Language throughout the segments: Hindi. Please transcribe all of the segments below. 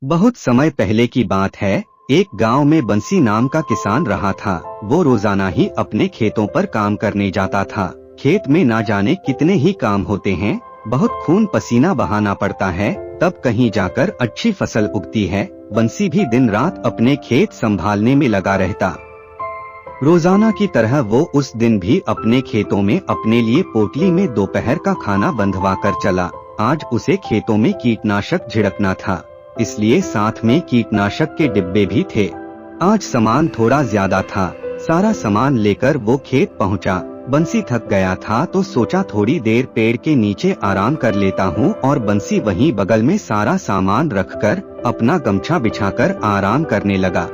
बहुत समय पहले की बात है। एक गांव में बंसी नाम का किसान रहा था। वो रोजाना ही अपने खेतों पर काम करने जाता था। खेत में ना जाने कितने ही काम होते हैं, बहुत खून पसीना बहाना पड़ता है, तब कहीं जाकर अच्छी फसल उगती है। बंसी भी दिन रात अपने खेत संभालने में लगा रहता। रोजाना की तरह वो उस दिन भी अपने खेतों में अपने लिए पोटली में दोपहर का खाना बंधवा कर चला। आज उसे खेतों में कीटनाशक छिड़कना था, इसलिए साथ में कीटनाशक के डिब्बे भी थे। आज सामान थोड़ा ज्यादा था। सारा सामान लेकर वो खेत पहुंचा। बंसी थक गया था तो सोचा थोड़ी देर पेड़ के नीचे आराम कर लेता हूँ, और बंसी वहीं बगल में सारा सामान रखकर अपना गमछा बिछाकर आराम करने लगा।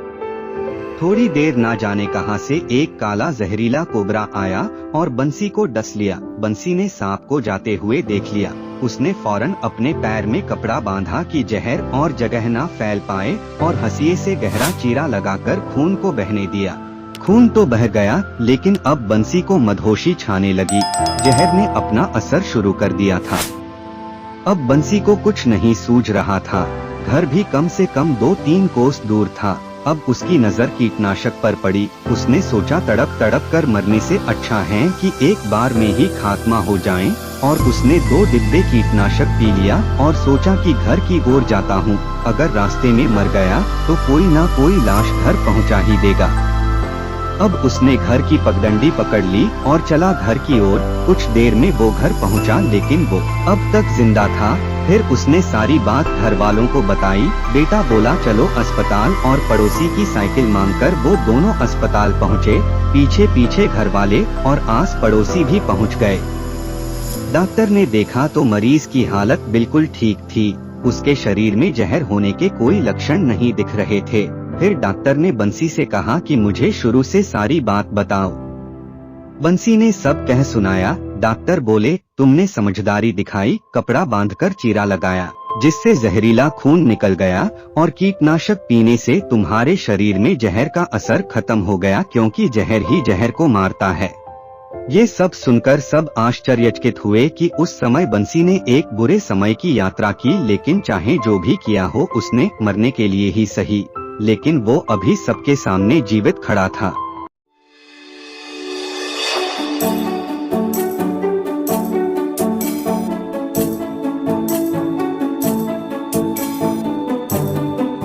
थोड़ी देर ना जाने कहां से एक काला जहरीला कोबरा आया और बंसी को डस लिया। बंसी ने सांप को जाते हुए देख लिया। उसने फौरन अपने पैर में कपड़ा बांधा कि जहर और जगह ना फैल पाए, और हंसिए से गहरा चीरा लगाकर खून को बहने दिया। खून तो बह गया, लेकिन अब बंसी को मदहोशी छाने लगी। जहर ने अपना असर शुरू कर दिया था। अब बंसी को कुछ नहीं सूझ रहा था। घर भी कम से कम 2-3 कोस दूर था। अब उसकी नजर कीटनाशक पर पड़ी। उसने सोचा तड़प तड़प कर मरने से अच्छा है कि एक बार में ही खात्मा हो जाए, और उसने 2 डिब्बे कीटनाशक पी लिया और सोचा कि घर की ओर जाता हूँ। अगर रास्ते में मर गया तो कोई ना कोई लाश घर पहुँचा ही देगा। अब उसने घर की पगडंडी पकड़ ली और चला घर की ओर। कुछ देर में वो घर पहुंचा, लेकिन वो अब तक जिंदा था। फिर उसने सारी बात घर वालों को बताई। बेटा बोला चलो अस्पताल, और पड़ोसी की साइकिल मांगकर वो दोनों अस्पताल पहुँचे। पीछे पीछे घर वाले और आस पड़ोसी भी पहुँच गए। डॉक्टर ने देखा तो मरीज की हालत बिल्कुल ठीक थी। उसके शरीर में जहर होने के कोई लक्षण नहीं दिख रहे थे। फिर डॉक्टर ने बंसी से कहा कि मुझे शुरू से सारी बात बताओ। बंसी ने सब कह सुनाया। डॉक्टर बोले तुमने समझदारी दिखाई, कपड़ा बांधकर चीरा लगाया, जिससे जहरीला खून निकल गया, और कीटनाशक पीने से तुम्हारे शरीर में जहर का असर खत्म हो गया, क्योंकि जहर ही जहर को मारता है। ये सब सुनकर सब आश्चर्यचकित हुए कि उस समय बंसी ने एक बुरे समय की यात्रा की, लेकिन चाहे जो भी किया हो उसने मरने के लिए ही सही, लेकिन वो अभी सबके सामने जीवित खड़ा था।